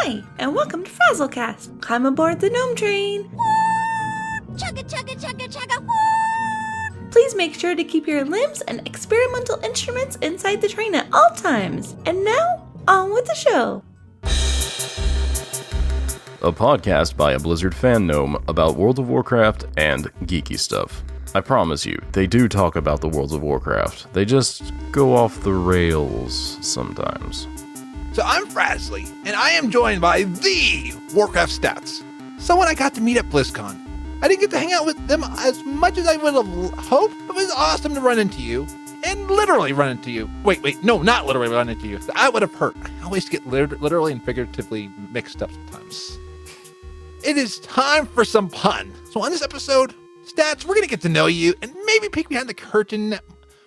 Hi, and welcome to FrazlCast. Climb aboard the Gnome Train. Chugga, chugga, chugga, chugga. Please make sure to keep your limbs and experimental instruments inside the train at all times. And now, on with the show. A podcast by a Blizzard fan gnome about World of Warcraft and geeky stuff. I promise you, they do talk about the World of Warcraft. They just go off the rails sometimes. So I'm Frazley, and I am joined by the WarcraftStats, someone I got to meet at BlizzCon. I didn't get to hang out with them as much as I would have hoped, but it was awesome to run into you, and literally run into you. Wait, no, not literally run into you. I would have hurt. I always get literally and figuratively mixed up sometimes. It is time for some pun. So on this episode, Stats, we're going to get to know you and maybe peek behind the curtain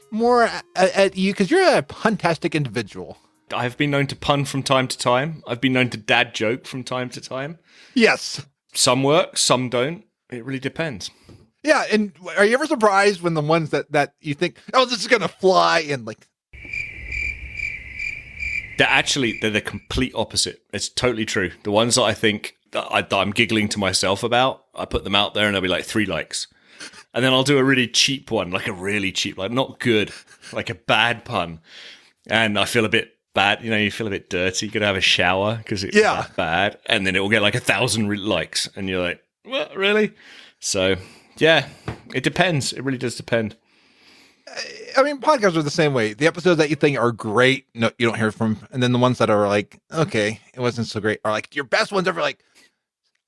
more at you, because you're a puntastic individual. I've been known to pun from time to time. I've been known to dad joke from time to time. Yes. Some work, some don't. It really depends. Yeah, and are you ever surprised when the ones that you think, oh, this is going to fly, and like... They're the complete opposite. It's totally true. The ones that I think that I'm giggling to myself about, I put them out there and there'll be like 3 likes. And then I'll do a really cheap one, like a really cheap, like not good, like a bad pun. And I feel a bit bad, you feel a bit dirty. You got to have a shower because it's that bad, and then it will get like 1,000 likes, and you're like, "What, really?" So yeah, it depends. It really does depend. I mean, podcasts are the same way. The episodes that you think are great, no, you don't hear from, and then the ones that are like, okay, it wasn't so great, are like your best ones ever. Like,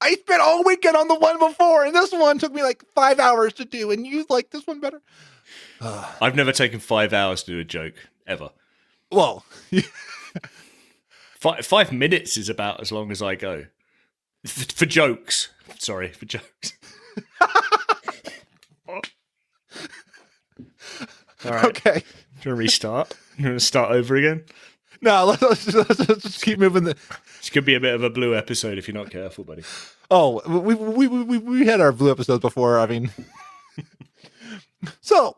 I spent all weekend on the one before, and this one took me like 5 hours to do, and you like this one better. I've never taken 5 hours to do a joke ever. Well, 5 minutes is about as long as I go. For jokes. Sorry, for jokes. All right. Okay. Do you want to restart? You want to start over again? No, let's just keep moving. This could be a bit of a blue episode if you're not careful, buddy. Oh, we had our blue episodes before. I mean, so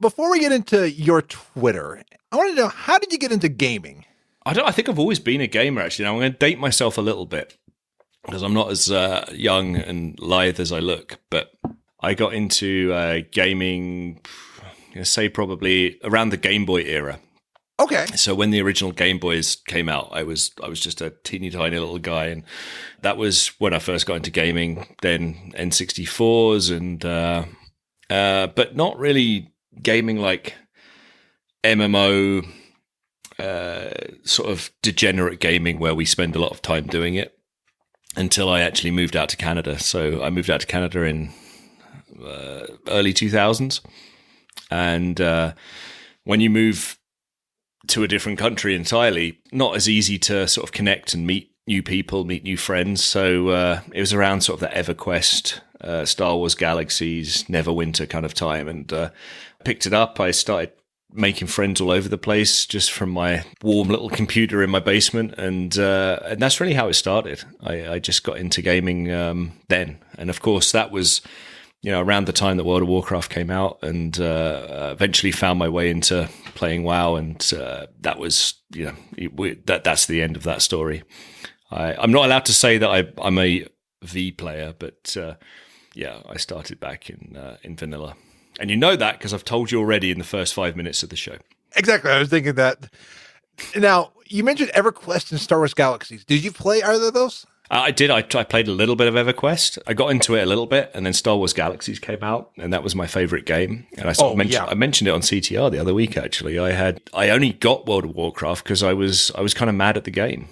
before we get into your Twitter, I want to know, how did you get into gaming? I think I've always been a gamer, actually. Now, I'm going to date myself a little bit because I'm not as young and lithe as I look, but I got into gaming, say probably around the Game Boy era. Okay. So when the original Game Boys came out, I was just a teeny tiny little guy, and that was when I first got into gaming. Then N64s and but not really gaming like MMO sort of degenerate gaming where we spend a lot of time doing it, until I actually moved out to Canada. So I moved out to Canada in early 2000s, and when you move to a different country entirely, not as easy to sort of connect and meet new people, meet new friends. So it was around sort of the EverQuest, Star Wars Galaxies, Neverwinter kind of time, and picked it up. I started making friends all over the place just from my warm little computer in my basement, and that's really how it started. I just got into gaming then, and of course that was around the time that World of Warcraft came out, and eventually found my way into playing WoW, and that was that's the end of that story. I'm not allowed to say that I'm a V player, but I started back in vanilla. And you know that because I've told you already in the first 5 minutes of the show. Exactly. I was thinking that. Now, you mentioned EverQuest and Star Wars Galaxies. Did you play either of those? I did. I played a little bit of EverQuest. I got into it a little bit, and then Star Wars Galaxies came out, and that was my favorite game. And I mentioned it on CTR the other week, actually. I only got World of Warcraft because I was kind of mad at the game.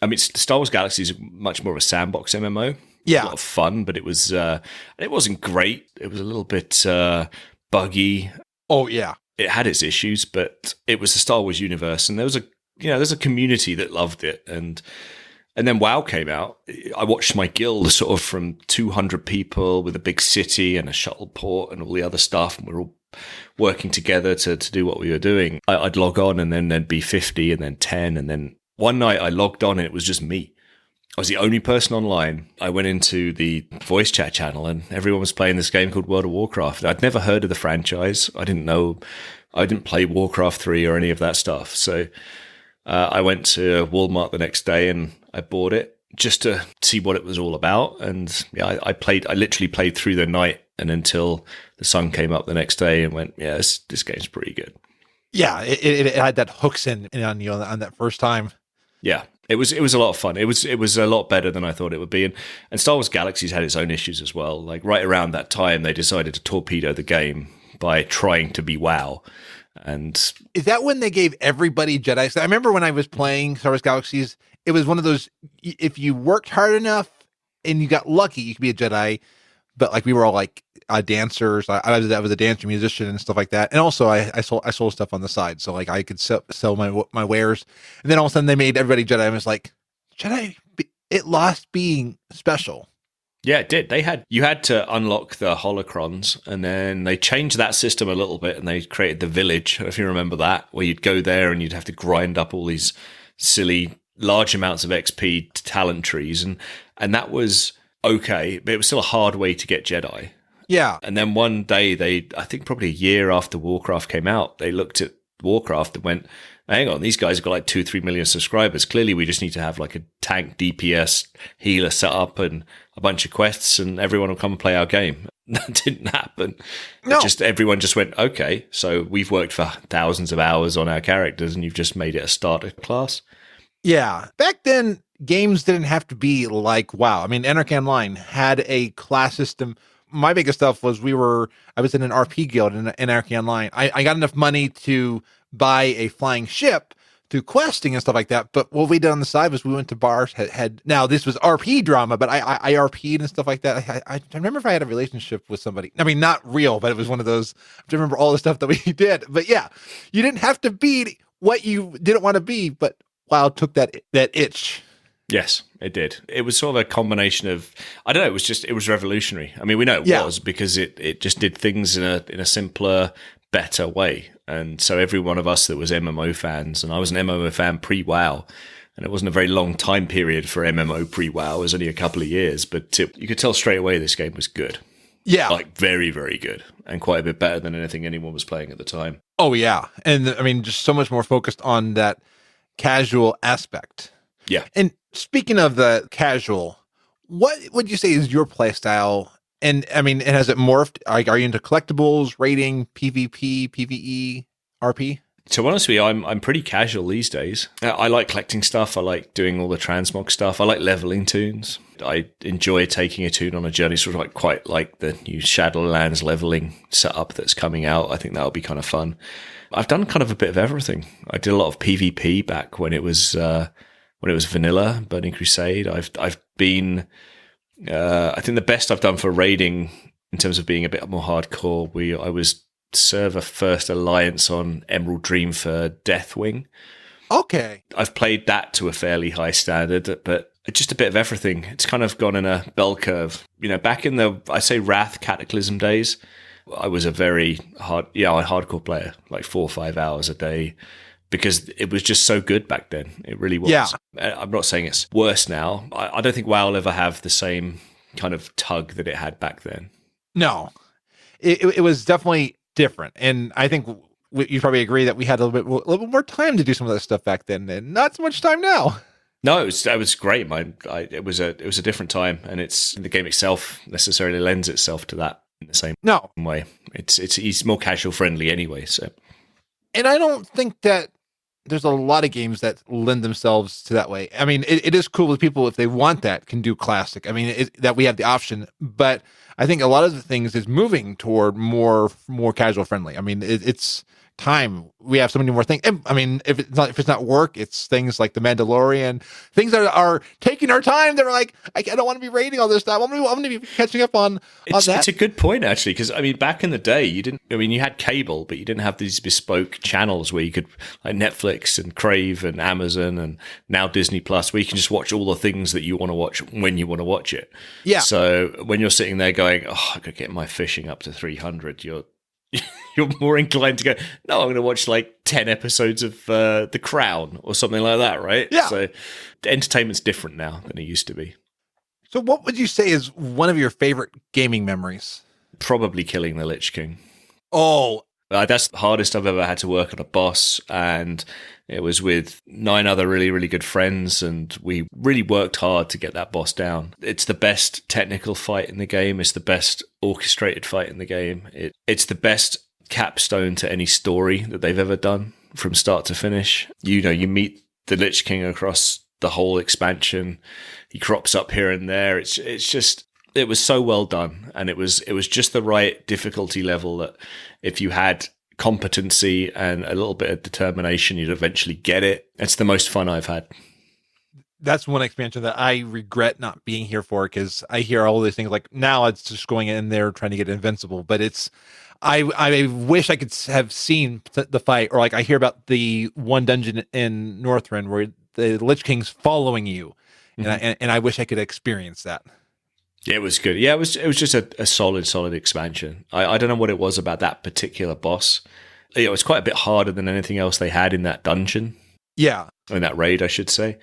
I mean, Star Wars Galaxies is much more of a sandbox MMO. Yeah. A lot of fun, but it wasn't great. It was a little bit buggy. Oh, yeah. It had its issues, but it was the Star Wars universe, and there's a community that loved it. And then WoW came out. I watched my guild sort of from 200 people with a big city and a shuttle port and all the other stuff, and we're all working together to do what we were doing. I'd log on, and then there'd be 50, and then 10, and then one night I logged on, and it was just me. I was the only person online. I went into the voice chat channel, and everyone was playing this game called World of Warcraft. I'd never heard of the franchise. I didn't play Warcraft 3 or any of that stuff. So I went to Walmart the next day, and I bought it just to see what it was all about. And yeah, I literally played through the night and until the sun came up the next day and went, yeah, this game's pretty good. Yeah, it had that hooks in on you on that first time. Yeah, it was a lot of fun. It was a lot better than I thought it would be. And Star Wars Galaxies had its own issues as well. Like right around that time, they decided to torpedo the game by trying to be WoW. And is that when they gave everybody Jedi? So I remember when I was playing Star Wars Galaxies, it was one of those, if you worked hard enough and you got lucky, you could be a Jedi. But like we were all like dancers. I was a dancer, musician, and stuff like that. And also I sold stuff on the side, so like I could sell my wares. And then all of a sudden they made everybody Jedi. I was like, Jedi, it lost being special. Yeah, it did. You had to unlock the holocrons, and then they changed that system a little bit, and they created the village. If you remember that, where you'd go there and you'd have to grind up all these silly large amounts of XP talent trees, and that was okay, but it was still a hard way to get Jedi. Yeah. And then one day I think probably a year after Warcraft came out, they looked at Warcraft and went, hang on, these guys have got like 2-3 million subscribers. Clearly we just need to have like a tank DPS healer set up and a bunch of quests and everyone will come and play our game. That didn't happen. No. Everyone just went, okay, so we've worked for thousands of hours on our characters and you've just made it a starter class. Yeah. Back then, games didn't have to be like WoW. I mean, Anarchy Online had a class system. My biggest stuff was I was in an RP guild in Anarchy Online. I got enough money to buy a flying ship through questing and stuff like that. But what we did on the side was we went to bars, now this was RP drama, but I RP'd and stuff like that. I remember if I had a relationship with somebody. I mean, not real, but it was one of those, I remember all the stuff that we did. But yeah, you didn't have to be what you didn't want to be, but WoW took that itch. Yes, it did. It was sort of a combination of, I don't know, it was revolutionary. I mean, we know it was because it just did things in a simpler, better way. And so every one of us that was MMO fans, and I was an MMO fan pre-WoW, and it wasn't a very long time period for MMO pre-WoW, it was only a couple of years, but you could tell straight away this game was good. Yeah. Like very, very good, and quite a bit better than anything anyone was playing at the time. Oh, yeah. And I mean, just so much more focused on that casual aspect. Yeah. And speaking of the casual, what would you say is your play style? And I mean, has it morphed? Are you into collectibles, raiding, PvP, PvE, RP? To be honest with you, I'm pretty casual these days. I like collecting stuff. I like doing all the transmog stuff. I like leveling toons. I enjoy taking a toon on a journey, sort of like quite like the new Shadowlands leveling setup that's coming out. I think that'll be kind of fun. I've done kind of a bit of everything. I did a lot of PvP back when it was vanilla, Burning Crusade. I've been, I think the best I've done for raiding in terms of being a bit more hardcore, I was server first alliance on Emerald Dream for Deathwing. Okay. I've played that to a fairly high standard, but just a bit of everything. It's kind of gone in a bell curve. You know, back in the, I say Wrath Cataclysm days, I was a very hardcore player, like 4 or 5 hours a day, because it was just so good back then. It really was. Yeah. I'm not saying it's worse now. I don't think WoW will ever have the same kind of tug that it had back then. No, it was definitely different. And I think you probably agree that we had a little bit more time to do some of that stuff back then, and not so much time now. No, it was great. It was a different time, and the game itself necessarily lends itself to that in the same way. It's more casual friendly anyway. So, and I don't think that there's a lot of games that lend themselves to that way. I mean, it is cool with people if they want that can do classic. I mean, that we have the option, but I think a lot of the things is moving toward more casual friendly. I mean, it's time. We have so many more things. I mean, if it's not work, it's things like The Mandalorian, things that are taking our time. They're like, I don't want to be raiding all this stuff. I'm going to be catching up on that. It's a good point, actually, because I mean, back in the day, you had cable, but you didn't have these bespoke channels where you could, like Netflix and Crave and Amazon and now Disney Plus, where you can just watch all the things that you want to watch when you want to watch it. Yeah. So when you're sitting there going, oh, I could get my fishing up to 300, you're more inclined to go, no, I'm going to watch like 10 episodes of The Crown or something like that, right? Yeah. So entertainment's different now than it used to be. So what would you say is one of your favorite gaming memories? Probably killing the Lich King. Oh, That's the hardest I've ever had to work on a boss, and it was with 9 other really, really good friends, and we really worked hard to get that boss down. It's the best technical fight in the game. It's the best orchestrated fight in the game. It's the best capstone to any story that they've ever done from start to finish. You meet the Lich King across the whole expansion. He crops up here and there. It was so well done, and it was just the right difficulty level that if you had competency and a little bit of determination, you'd eventually get it. It's the most fun I've had. That's one expansion that I regret not being here for, because I hear all these things like now it's just going in there trying to get invincible, but I wish I could have seen the fight, or like I hear about the one dungeon in Northrend where the Lich King's following you, and I wish I could experience that. Yeah, it was good. Yeah, it was just a solid expansion. I don't know what it was about that particular boss. It was quite a bit harder than anything else they had in that dungeon. Yeah. In that raid, I should say.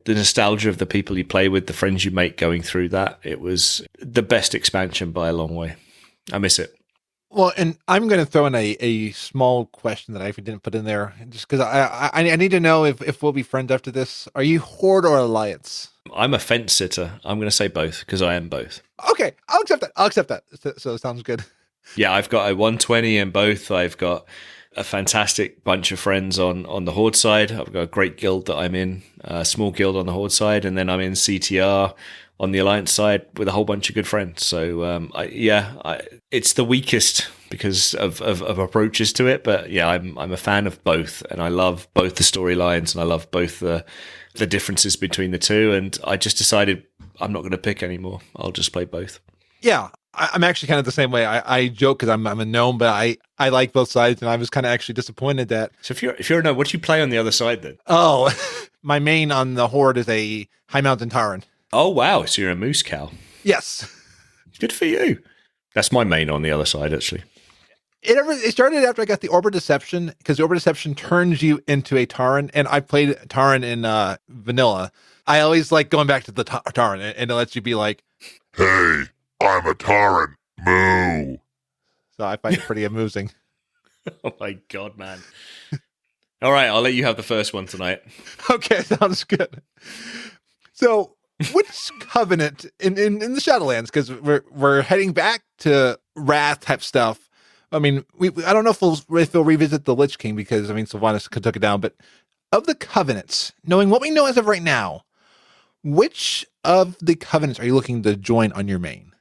The nostalgia of the people you play with, the friends you make going through that, it was the best expansion by a long way. I miss it. Well, and I'm going to throw in a small question that I didn't put in there, just because I need to know if we'll be friends after this. Are you Horde or Alliance? I'm a fence sitter. I'm going to say both, because I am both. Okay, I'll accept that. So it sounds good. Yeah, I've got a 120 in both. I've got a fantastic bunch of friends on the Horde side. I've got a great guild that I'm in, a small guild on the Horde side, and then I'm in CTR on the Alliance side with a whole bunch of good friends. So, it's the weakest because of approaches to it. But yeah, I'm a fan of both, and I love both the storylines, and I love both the differences between the two. And I just decided I'm not going to pick anymore. I'll just play both. Yeah, I'm actually kind of the same way. I joke because I'm a gnome, but I like both sides, and I was kind of actually disappointed that. So if you're a gnome, what do you play on the other side then? Oh, my main on the Horde is a High Mountain Tauren. Oh, wow. So you're a moose cow. Yes. Good for you. That's my main on the other side, actually. It started after I got the Orb of Deception, because the Orb of Deception turns you into a Tauren, and I played Tauren in vanilla. I always like going back to the Tauren, and it lets you be like, "Hey, I'm a Tauren. Moo." So I find it pretty amusing. Oh my God, man. All right, I'll let you have the first one tonight. Okay, sounds good. So, which covenant in the Shadowlands? Because we're heading back to Wrath type stuff. I mean, I don't know if we'll revisit the Lich King, because Sylvanas took it down. But of the covenants, knowing what we know as of right now, which of the covenants are you looking to join on your main?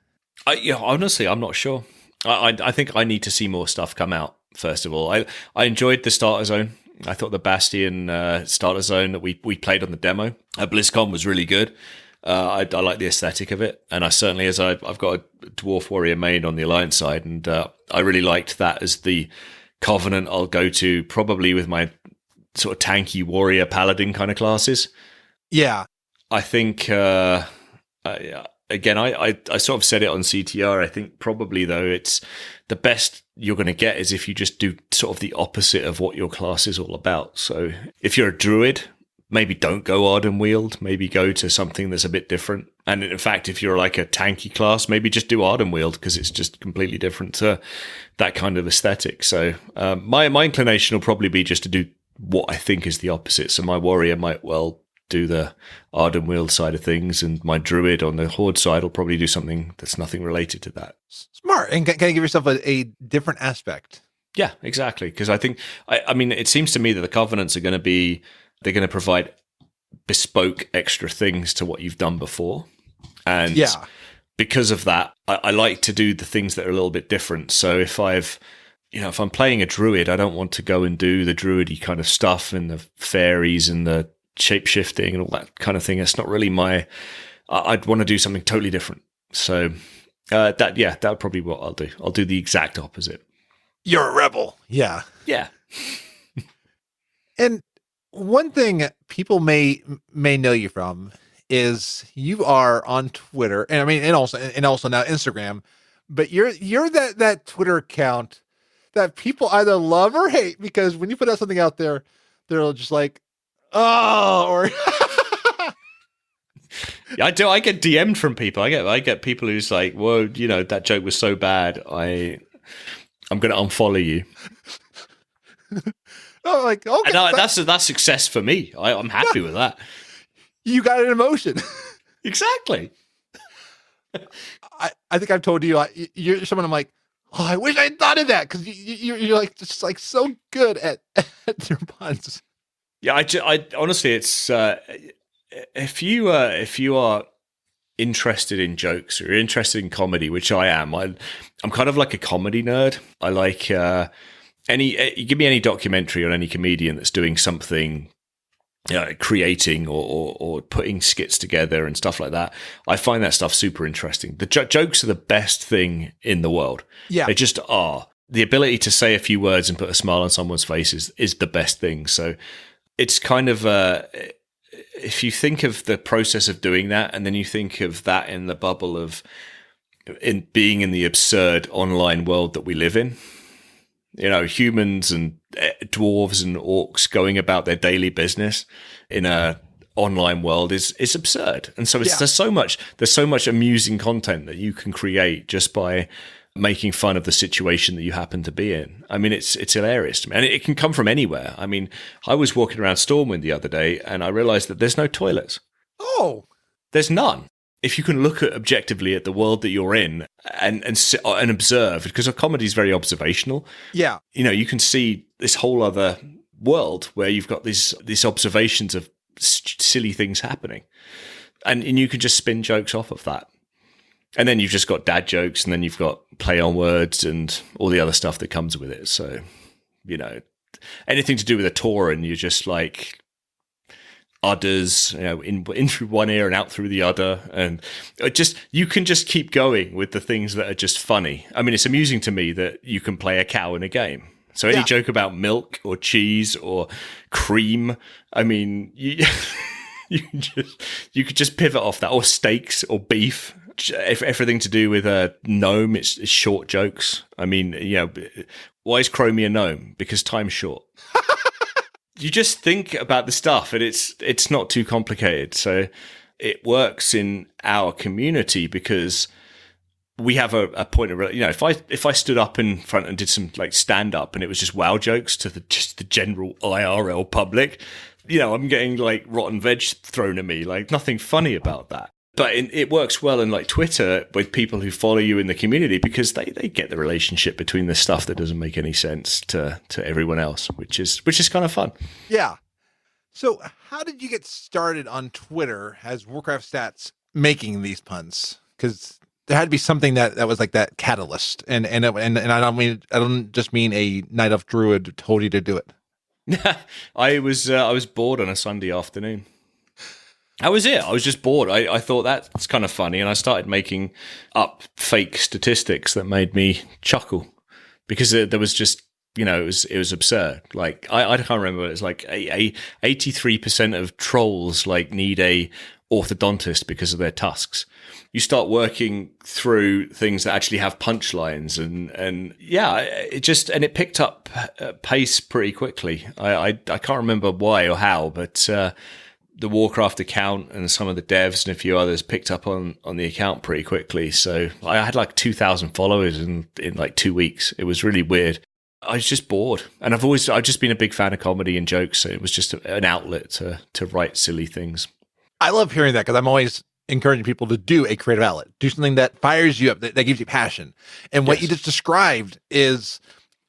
Honestly, I'm not sure. I think I need to see more stuff come out. First of all, I enjoyed the starter zone. I thought the Bastion starter zone that we played on the demo at BlizzCon was really good. I like the aesthetic of it, and I certainly, as I've got a Dwarf Warrior main on the Alliance side, and I really liked that as the Covenant I'll go to, probably with my sort of tanky Warrior Paladin kind of classes. Yeah. I think, again, I sort of said it on CTR. I think probably, though, it's the best you're going to get is if you just do sort of the opposite of what your class is all about. So if you're a Druid, maybe don't go Arden Wield, maybe go to something that's a bit different. And in fact, if you're like a tanky class, maybe just do Arden Wield, because it's just completely different to that kind of aesthetic. So my inclination will probably be just to do what I think is the opposite. So my Warrior might well do the Arden Wield side of things, and my Druid on the Horde side will probably do something that's nothing related to that. Smart. And can you give yourself a different aspect? Yeah, exactly. Because I think, I mean, it seems to me that the Covenants are going to be, they're going to provide bespoke extra things to what you've done before. And because of that, I like to do the things that are a little bit different. So if I'm playing a Druid, I don't want to go and do the Druid-y kind of stuff and the fairies and the shape-shifting and all that kind of thing. It's not really I'd want to do something totally different. So that would probably be what I'll do. I'll do the exact opposite. You're a rebel. Yeah. Yeah. And one thing people may know you from is you are on Twitter, and also now Instagram, but you're that Twitter account that people either love or hate, because when you put out something out there, they're just like, oh, or I do. I get DM'd from people. I get people who's like, "Whoa, that joke was so bad. I'm going to unfollow you. Oh, like, okay. And that's success for me. I'm happy with that. You got an emotion. Exactly. I think I've told you, you're someone I'm like, oh, I wish I had thought of that, because you're like just like so good at your puns. Yeah, I honestly, it's if you are interested in jokes or interested in comedy, which I am, I'm kind of like a comedy nerd. I like you give me any documentary on any comedian that's doing something, creating or putting skits together and stuff like that. I find that stuff super interesting. The jokes are the best thing in the world. Yeah, they just are. The ability to say a few words and put a smile on someone's face is the best thing. So it's kind of if you think of the process of doing that, and then you think of that in the bubble of in being in the absurd online world that we live in, humans and dwarves and orcs going about their daily business in a online world is absurd. And so there's so much amusing content that you can create just by making fun of the situation that you happen to be in. I mean, it's hilarious to me. And it can come from anywhere. I mean, I was walking around Stormwind the other day and I realized that there's no toilets. Oh. There's none. If you can look objectively at the world that you're in and observe, because comedy is very observational. Yeah. You can see this whole other world where you've got these observations of silly things happening. And you can just spin jokes off of that. And then you've just got dad jokes, and then you've got play on words and all the other stuff that comes with it. So, anything to do with a Tauren, you're just like udders, in through one ear and out through the other. And you can just keep going with the things that are just funny. I mean, it's amusing to me that you can play a cow in a game. So any joke about milk or cheese or cream, I mean, you could just pivot off that, or steaks or beef. Everything to do with a gnome, it's short jokes. I mean, why is Chromie a gnome? Because time's short. You just think about the stuff, and it's not too complicated. So it works in our community because we have a point of, if I stood up in front and did some like stand up, and it was just WoW jokes to the general IRL public, I'm getting like rotten veg thrown at me, like nothing funny about that. But it works well in like Twitter with people who follow you in the community, because they get the relationship between the stuff that doesn't make any sense to everyone else, which is kind of fun. Yeah. So how did you get started on Twitter as WarcraftStats making these puns? Because there had to be something that was like that catalyst, and I don't just mean a Night Elf Druid told you to do it. I was bored on a Sunday afternoon. That was it. I was just bored. I thought that's kind of funny, and I started making up fake statistics that made me chuckle, because there was just, it was absurd. Like I can't remember. It's like 83% of trolls like need a orthodontist because of their tusks. You start working through things that actually have punchlines, and it picked up pace pretty quickly. I can't remember why or how, but the Warcraft account and some of the devs and a few others picked up on the account pretty quickly. So I had like 2,000 followers in like 2 weeks. It was really weird. I was just bored, and I've just been a big fan of comedy and jokes. So it was just an outlet to write silly things. I love hearing that, because I'm always encouraging people to do a creative outlet, do something that fires you up, that gives you passion. And what you just described is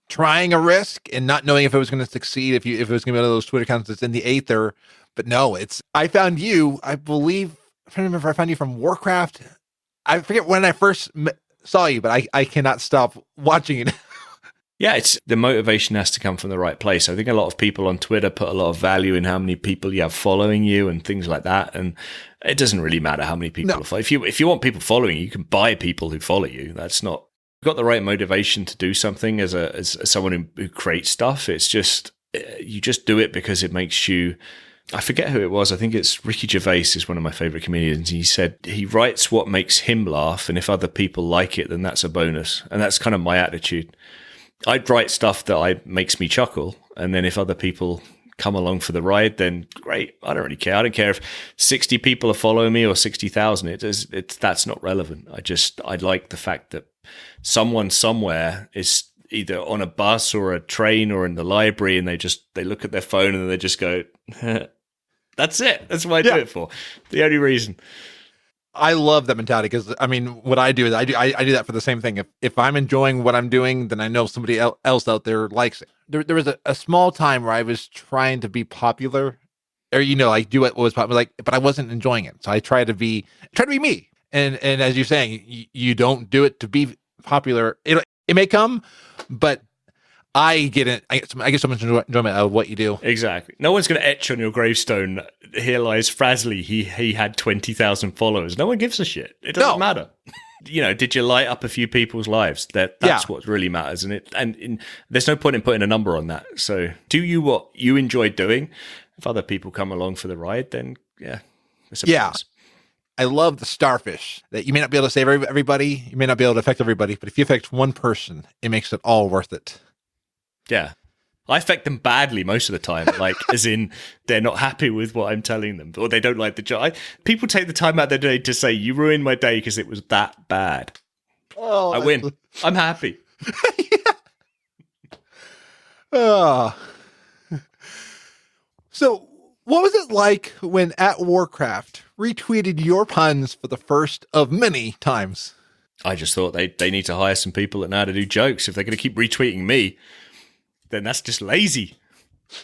trying a risk and not knowing if it was going to succeed, if it was going to be one of those Twitter accounts that's in the aether. But no, I found you, I believe, I'm trying to remember if I found you from Warcraft. I forget when I first saw you, but I cannot stop watching it. Yeah, it's the motivation has to come from the right place. I think a lot of people on Twitter put a lot of value in how many people you have following you and things like that. And it doesn't really matter how many people follow. If you want people following you, you can buy people who follow you. That's not, you've got the right motivation to do something as someone who creates stuff. It's just, you just do it because it makes you, I forget who it was. I think it's Ricky Gervais is one of my favorite comedians. He said he writes what makes him laugh, and if other people like it, then that's a bonus. And that's kind of my attitude. I'd write stuff that makes me chuckle, and then if other people come along for the ride, then great. I don't really care. I don't care if 60 people are following me or 60,000. That's not relevant. I like the fact that someone somewhere is either on a bus or a train or in the library, and they look at their phone and they just go, that's it. That's what I do it for. The only reason. I love that mentality because, I mean, what I do is I do that for the same thing. If I'm enjoying what I'm doing, then I know somebody else out there likes it. There was a small time where I was trying to be popular, or like do what was popular, but I wasn't enjoying it. So I try to be me. And as you're saying, you don't do it to be popular. It may come, but I get it. I get so much enjoyment out of what you do. Exactly. No one's going to etch on your gravestone, here lies Frazley. He had 20,000 followers. No one gives a shit. It doesn't matter. Did you light up a few people's lives? That's what really matters. And there's no point in putting a number on that. So do what you enjoy doing. If other people come along for the ride, then it's a bonus. I love the starfish that you may not be able to save everybody. You may not be able to affect everybody, but if you affect one person, it makes it all worth it. Yeah. I affect them badly most of the time, as in they're not happy with what I'm telling them, or they don't like the job. People take the time out of their day to say, you ruined my day because it was that bad. Oh, I win. I'm happy. So what was it like when at Warcraft retweeted your puns for the first of many times? I just thought they need to hire some people that know how to do jokes. If they're going to keep retweeting me, then that's just lazy.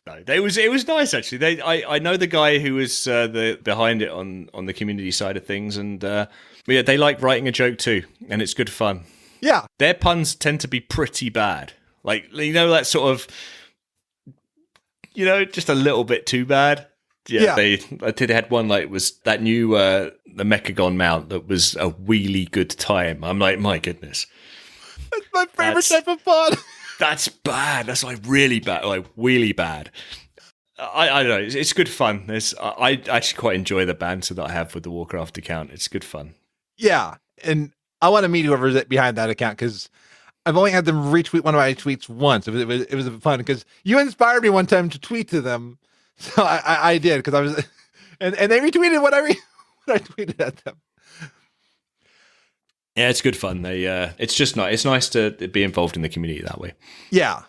No, it was nice actually. I know the guy who was behind it on the community side of things, and they like writing a joke too, and it's good fun. Yeah, their puns tend to be pretty bad, that sort of, just a little bit too bad. Yeah. They had one it was that new the Mechagon mount that was a really good time. I'm like, my goodness, that's my favorite type of pun. That's bad. That's really bad, really bad. I don't know. It's good fun. I actually quite enjoy the banter that I have with the Warcraft account. It's good fun. Yeah, and I want to meet whoever's behind that account because I've only had them retweet one of my tweets once. It was fun because you inspired me one time to tweet to them, so I did because I was, and they retweeted what I tweeted at them. Yeah, it's good fun. It's just nice. It's nice to be involved in the community that way. Yeah.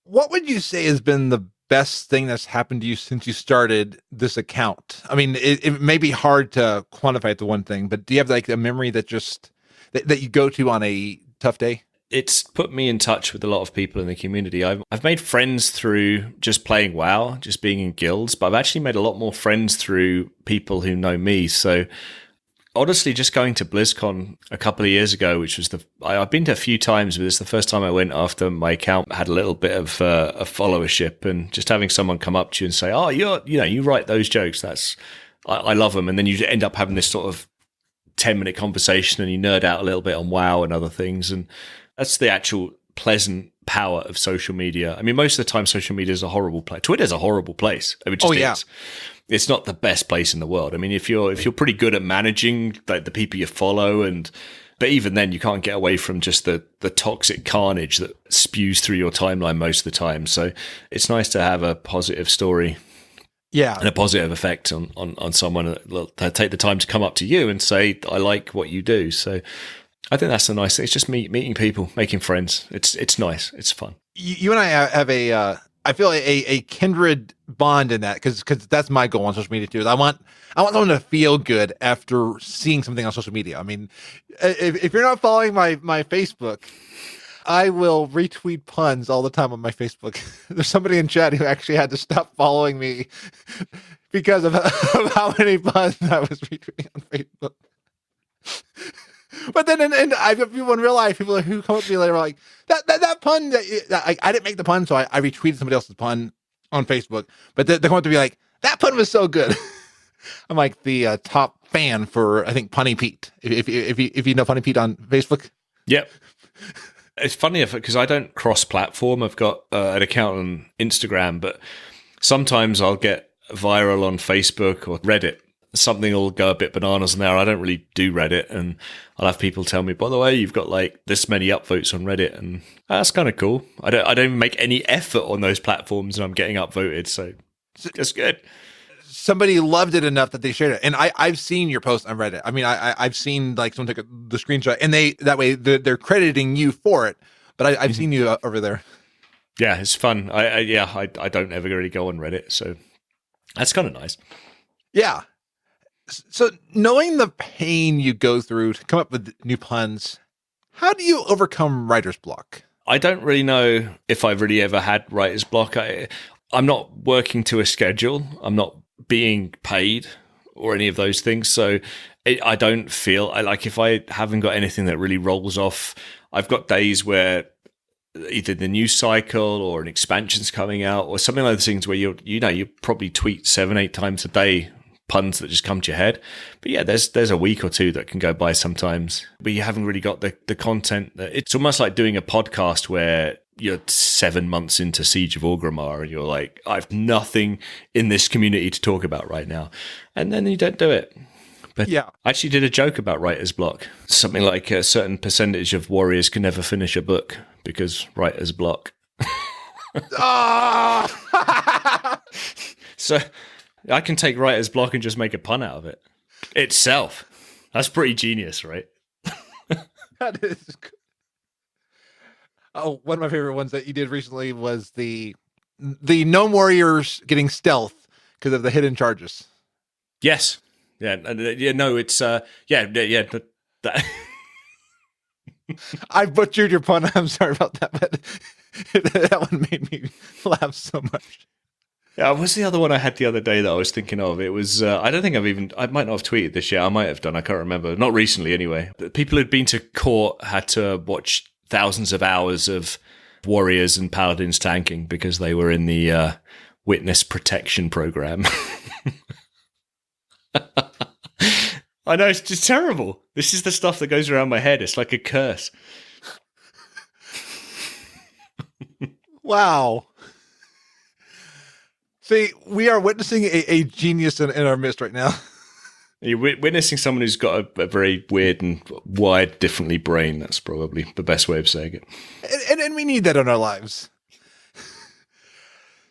What would you say has been the best thing that's happened to you since you started this account? I mean, it may be hard to quantify it to one thing, but do you have a memory that that you go to on a tough day? It's put me in touch with a lot of people in the community. I've made friends through just playing WoW, just being in guilds, but I've actually made a lot more friends through people who know me. So honestly, just going to BlizzCon a couple of years ago, which was I've been to a few times, but it's the first time I went after my account had a little bit of a followership, and just having someone come up to you and say, "Oh, you write those jokes. I love them," and then you end up having this sort of 10-minute conversation, and you nerd out a little bit on WoW and other things, and that's the actual pleasant power of social media. I mean, most of the time, social media is a horrible place. Twitter's a horrible place. It just is. It's not the best place in the world. I mean, if you're pretty good at managing the people you follow, but even then, you can't get away from just the toxic carnage that spews through your timeline most of the time. So it's nice to have a positive story, and a positive effect on someone that take the time to come up to you and say, "I like what you do." So I think that's a nice thing. It's just meeting people, making friends. It's nice. It's fun. You and I have I feel a kindred bond in that because that's my goal on social media too. I want someone to feel good after seeing something on social media. I mean, if you're not following my Facebook, I will retweet puns all the time on my Facebook. There's somebody in chat who actually had to stop following me because of how many puns I was retweeting on Facebook. But then, and I've got people in real life, people who come up to me later, like that pun I didn't make the pun, so I retweeted somebody else's pun on Facebook. But they come up to me like, that pun was so good. I'm like the top fan for, I think, Punny Pete. If you know Punny Pete on Facebook. Yep. It's funny because I don't cross-platform. I've got an account on Instagram, but sometimes I'll get viral on Facebook or Reddit. Something will go a bit bananas in there. I don't really do Reddit, and I'll have people tell me, by the way, you've got this many upvotes on Reddit, and that's kind of cool. I don't even make any effort on those platforms, and I'm getting upvoted, so it's good. Somebody loved it enough that they shared it, and I've seen your post on Reddit. I mean, I've seen someone take the screenshot, and they're crediting you for it. but I've seen you over there. Yeah, it's fun. I don't ever really go on Reddit, so that's kind of nice. Yeah. So knowing the pain you go through to come up with new puns, how do you overcome writer's block? I don't really know if I've really ever had writer's block. I'm not working to a schedule. I'm not being paid or any of those things. So I don't feel like if I haven't got anything that really rolls off, I've got days where either the news cycle or an expansion's coming out or something like those things where you probably tweet 7-8 times a day puns that just come to your head. But yeah, there's a week or two that can go by sometimes, but you haven't really got the content. It's almost like doing a podcast where you're 7 months into Siege of Orgrimmar and you're like, I have nothing in this community to talk about right now. And then you don't do it. But yeah, I actually did a joke about writer's block. Something like a certain percentage of warriors can never finish a book because writer's block. So I can take writer's block and just make a pun out of it itself. That's pretty genius, right? That is good. Oh, one of my favorite ones that you did recently was the gnome warriors getting stealth because of the hidden charges. Yes. Yeah. No, it's that. I butchered your pun. I'm sorry about that, but that one made me laugh so much. Yeah, what's the other one I had the other day that I was thinking of? It was, I don't think I might not have tweeted this yet. I might have done. I can't remember. Not recently anyway. But people who'd been to court had to watch thousands of hours of warriors and paladins tanking because they were in the witness protection program. I know, it's just terrible. This is the stuff that goes around my head. It's like a curse. Wow. See, we are witnessing a genius in our midst right now. You're witnessing someone who's got a very weird and wired differently brain. That's probably the best way of saying it. And we need that in our lives.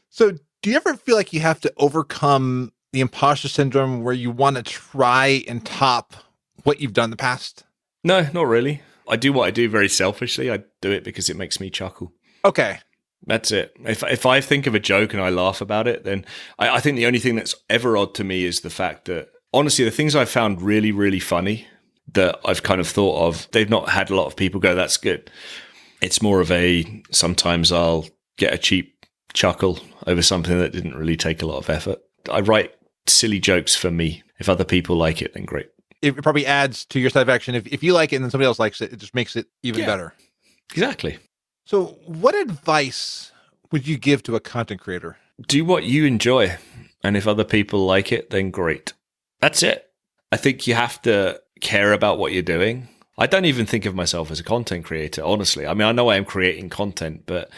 So do you ever feel like you have to overcome the imposter syndrome where you want to try and top what you've done in the past? No, not really. I do what I do very selfishly. I do it because it makes me chuckle. Okay. That's it. If I think of a joke and I laugh about it, then I think the only thing that's ever odd to me is the fact that, honestly, the things I've found really, really funny that I've kind of thought of, they've not had a lot of people go, that's good. It's more of sometimes I'll get a cheap chuckle over something that didn't really take a lot of effort. I write silly jokes for me. If other people like it, then great. It probably adds to your satisfaction. If you like it and then somebody else likes it, it just makes it even better. Exactly. So what advice would you give to a content creator? Do what you enjoy. And if other people like it, then great. That's it. I think you have to care about what you're doing. I don't even think of myself as a content creator, honestly. I mean, I know I am creating content, but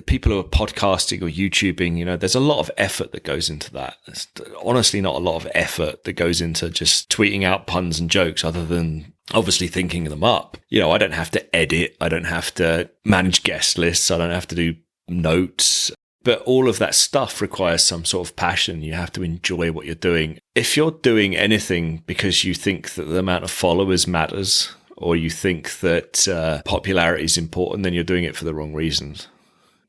people who are podcasting or YouTubing, there's a lot of effort that goes into that. There's honestly not a lot of effort that goes into just tweeting out puns and jokes other than obviously thinking them up. I don't have to edit. I don't have to manage guest lists. I don't have to do notes. But all of that stuff requires some sort of passion. You have to enjoy what you're doing. If you're doing anything because you think that the amount of followers matters, or you think that popularity is important, then you're doing it for the wrong reasons.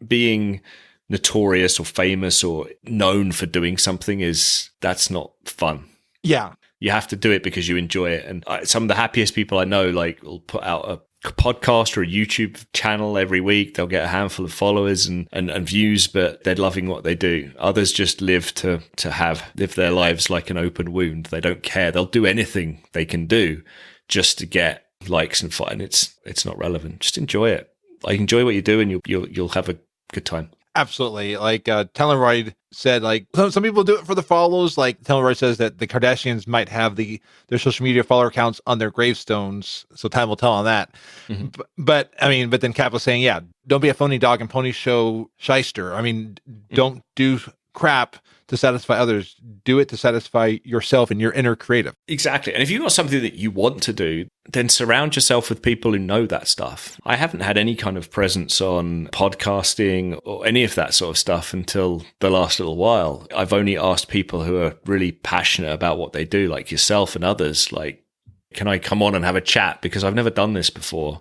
Being notorious or famous or known for doing something that's not fun. Yeah. You have to do it because you enjoy it. And some of the happiest people I know, will put out a podcast or a YouTube channel every week. They'll get a handful of followers and views, but they're loving what they do. Others just live live their lives like an open wound. They don't care. They'll do anything they can do just to get likes and fun. It's not relevant. Just enjoy it. Enjoy what you do, and you'll have a good time. Absolutely. Like Telleroyd said, some people do it for the follows. Like Telleroyd says that the Kardashians might have their social media follower accounts on their gravestones. So time will tell on that. Mm-hmm. But then Cap was saying, don't be a phony dog and pony show shyster. Don't do crap to satisfy others. Do it to satisfy yourself and your inner creative. Exactly. And if you've got something that you want to do, then surround yourself with people who know that stuff. I haven't had any kind of presence on podcasting or any of that sort of stuff until the last little while. I've only asked people who are really passionate about what they do, like yourself and others, can I come on and have a chat? Because I've never done this before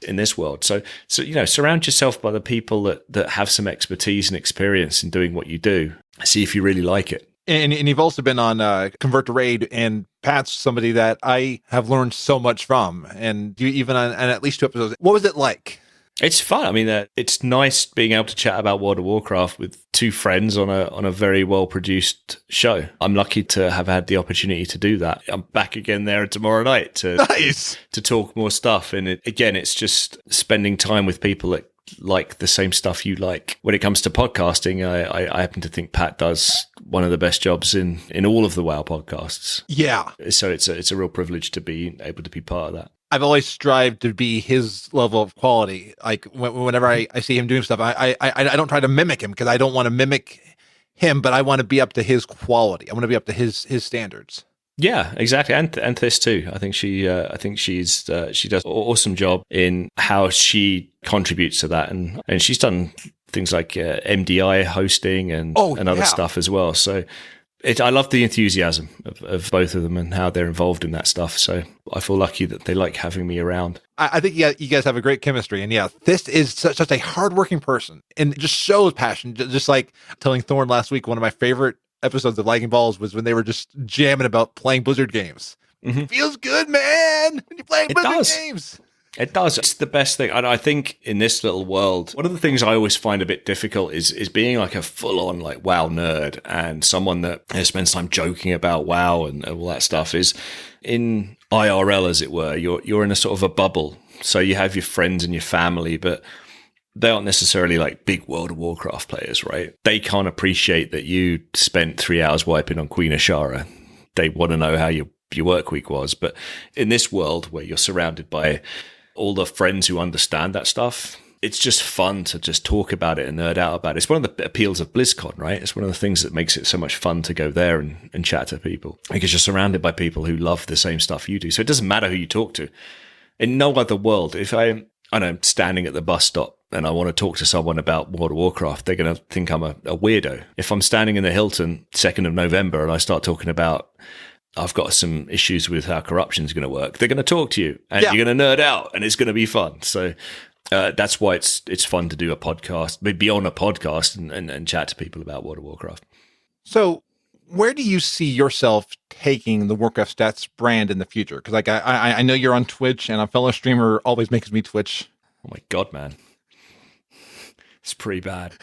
in this world. So surround yourself by the people that have some expertise and experience in doing what you do. See if you really like it. And you've also been on Convert to Raid, and Pat's somebody that I have learned so much from. And you even on at least 2 episodes. What was it like? It's fun. I mean, it's nice being able to chat about World of Warcraft with 2 friends on a very well-produced show. I'm lucky to have had the opportunity to do that. I'm back again there tomorrow night to talk more stuff. And it's just spending time with people that like the same stuff you like. When it comes to podcasting, I happen to think Pat does one of the best jobs in all of the WoW podcasts. Yeah. So it's a real privilege to be able to be part of that. I've always strived to be his level of quality. Like whenever I see him doing stuff, I don't try to mimic him because I don't want to mimic him, but I want to be up to his quality. I want to be up to his standards. Yeah, exactly. And this too. I think she does an awesome job in how she contributes to that. And she's done things like MDI hosting and other stuff as well. So I love the enthusiasm of both of them and how they're involved in that stuff. So I feel lucky that they like having me around. I think you guys have a great chemistry. And yeah, this is such a hardworking person and just shows passion. Just like telling Thorne last week, one of my favorite episodes of Lagging Balls was when they were just jamming about playing Blizzard games. Mm-hmm. It feels good, man, when you're playing Blizzard games. It does. It's the best thing. And I think in this little world, one of the things I always find a bit difficult is being like a full-on like WoW nerd and someone that spends time joking about WoW and all that stuff is in IRL, as it were. You're in a sort of a bubble. So you have your friends and your family, but they aren't necessarily like big World of Warcraft players, right? They can't appreciate that you spent 3 hours wiping on Queen Ashara. They want to know how your work week was. But in this world where you're surrounded by all the friends who understand that stuff, it's just fun to just talk about it and nerd out about it. It's one of the appeals of BlizzCon, right? It's one of the things that makes it so much fun to go there and chat to people, because you're surrounded by people who love the same stuff you do. So it doesn't matter who you talk to. In no other world, if I'm standing at the bus stop and I want to talk to someone about World of Warcraft, they're going to think I'm a weirdo. If I'm standing in the Hilton 2nd of November and I start talking about I've got some issues with how corruption is going to work, they're going to talk to you and you're going to nerd out and it's going to be fun. So that's why it's fun to do a podcast, be on a podcast and chat to people about World of Warcraft. So where do you see yourself taking the Warcraft Stats brand in the future? Because like I know you're on Twitch, and a fellow streamer always makes me twitch. Oh my God, man. It's pretty bad.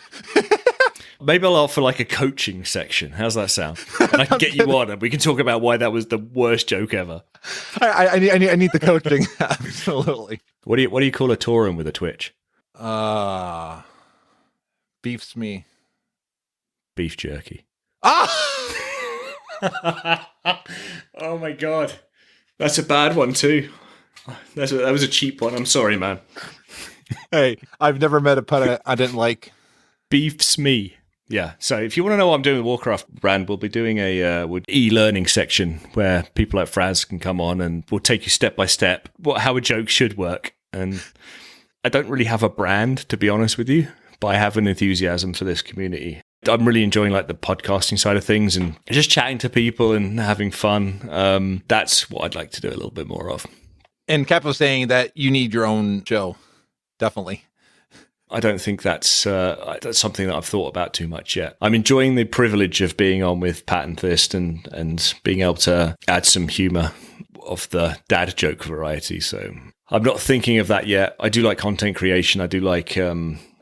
Maybe I'll offer like a coaching section. How's that sound? And I can get you on and we can talk about why that was the worst joke ever. I need the coaching. Absolutely. What do you call a Tauren with a Twitch? Beefs me. Beef jerky. Ah! Oh my God. That's a bad one too. That was a cheap one. I'm sorry, man. Hey, I've never met a pun I didn't like. Beefs me. Yeah. So if you want to know what I'm doing with Warcraft brand, we'll be doing a e-learning section where people like Fraz can come on and we'll take you step by step how a joke should work. And I don't really have a brand, to be honest with you, but I have an enthusiasm for this community. I'm really enjoying like the podcasting side of things and just chatting to people and having fun. That's what I'd like to do a little bit more of. And Cap was saying that you need your own show. Definitely. I don't think that's something that I've thought about too much yet. I'm enjoying the privilege of being on with Pat and Thist and being able to add some humour of the dad joke variety. So I'm not thinking of that yet. I do like content creation. I do like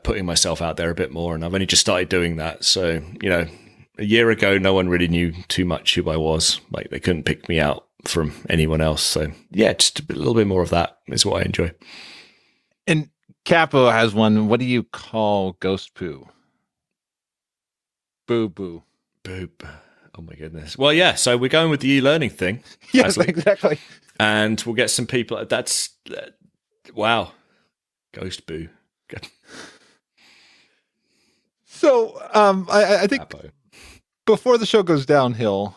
putting myself out there a bit more, and I've only just started doing that. So, a year ago, no one really knew too much who I was. Like, they couldn't pick me out from anyone else. So, yeah, just a little bit more of that is what I enjoy. And Capo has one. What do you call ghost poo? Boo boo. Boop. Oh my goodness. Well, yeah. So we're going with the e-learning thing. Yes, exactly. And we'll get some people. That's wow. Ghost boo. So I think Capo, before the show goes downhill,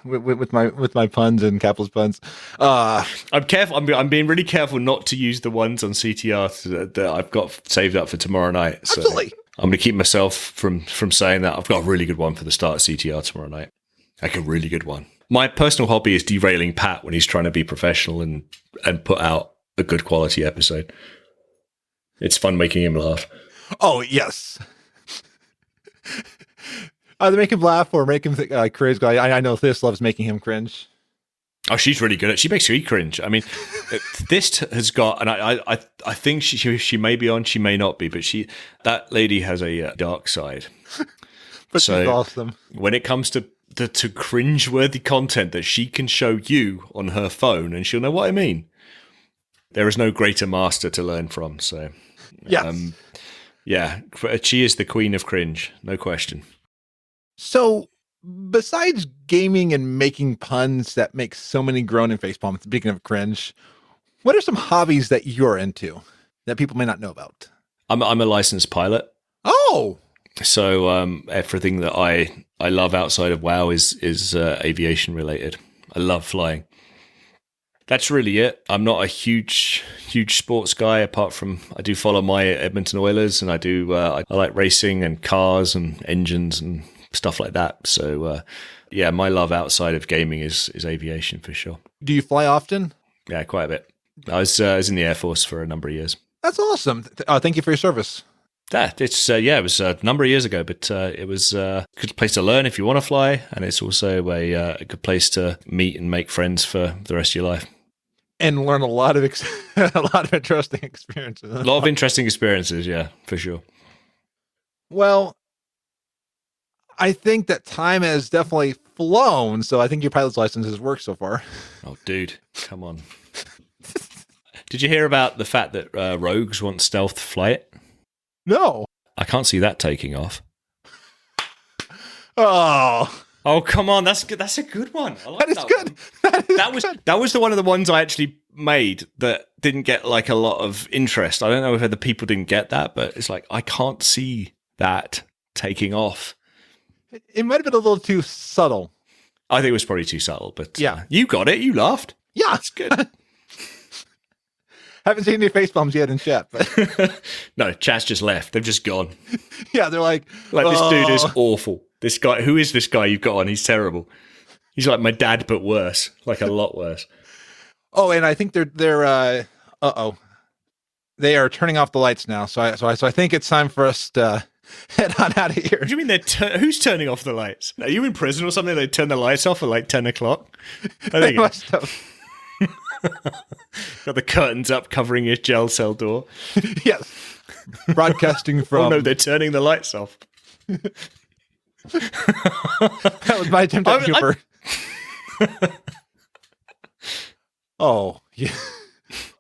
with my puns and Capo's puns, I'm careful. I'm being really careful not to use the ones on CTR that I've got saved up for tomorrow night. So absolutely. I'm going to keep myself from saying that. I've got a really good one for the start of CTR tomorrow night. Like a really good one. My personal hobby is derailing Pat when he's trying to be professional and put out a good quality episode. It's fun making him laugh. Oh, yes. Either make him laugh or make him cringe. I know Thys loves making him cringe. Oh, she's really good at it. She makes me cringe. I mean, this has got, and I think she may be on, she may not be, but that lady has a dark side. But so she's awesome. When it comes to cringe-worthy content that she can show you on her phone, and she'll know what I mean. There is no greater master to learn from. So, yes. Yeah, she is the queen of cringe, no question. So, besides gaming and making puns that make so many groan and facepalms, speaking of cringe, what are some hobbies that you're into that people may not know about? I'm a licensed pilot. Oh! So everything that I love outside of WoW is aviation related. I love flying. That's really it. I'm not a huge sports guy, apart from I do follow my Edmonton Oilers, and I like racing and cars and engines and stuff like that. So yeah, my love outside of gaming is aviation for sure. Do you fly often? Yeah, quite a bit. I was in the Air Force for a number of years. That's awesome. Thank you for your service. It was a number of years ago, but it was a good place to learn if you want to fly, and it's also a good place to meet and make friends for the rest of your life. And learn a lot of interesting experiences. A lot of interesting experiences, yeah, for sure. Well, I think that time has definitely flown, so I think your pilot's license has worked so far. Oh, dude, come on. Did you hear about the fact that rogues want stealth flight? No. I can't see that taking off. Oh, come on, that's good. That's a good one. I like that is that good. One. That was the one of the ones I actually made that didn't get like a lot of interest. I don't know if the people didn't get that, but it's like I can't see that taking off. It might have been a little too subtle. I think it was probably too subtle, but yeah, you got it. You laughed. Yeah, it's good. Haven't seen any facepalms yet in chat, but no, chat's just left. They've just gone. Yeah, they're like this dude is awful. This guy, who is this guy you've got on? He's terrible. He's like my dad, but worse, like a lot worse. Oh, and I think they're they are turning off the lights now. So I think it's time for us to head on out of here. What do you mean who's turning off the lights? Are you in prison or something? They turn the lights off at like 10 o'clock. I think must have. Got the curtains up covering your jail cell door. Yes. Broadcasting from... Oh no, they're turning the lights off. That was my attempt at humor. Oh, yeah.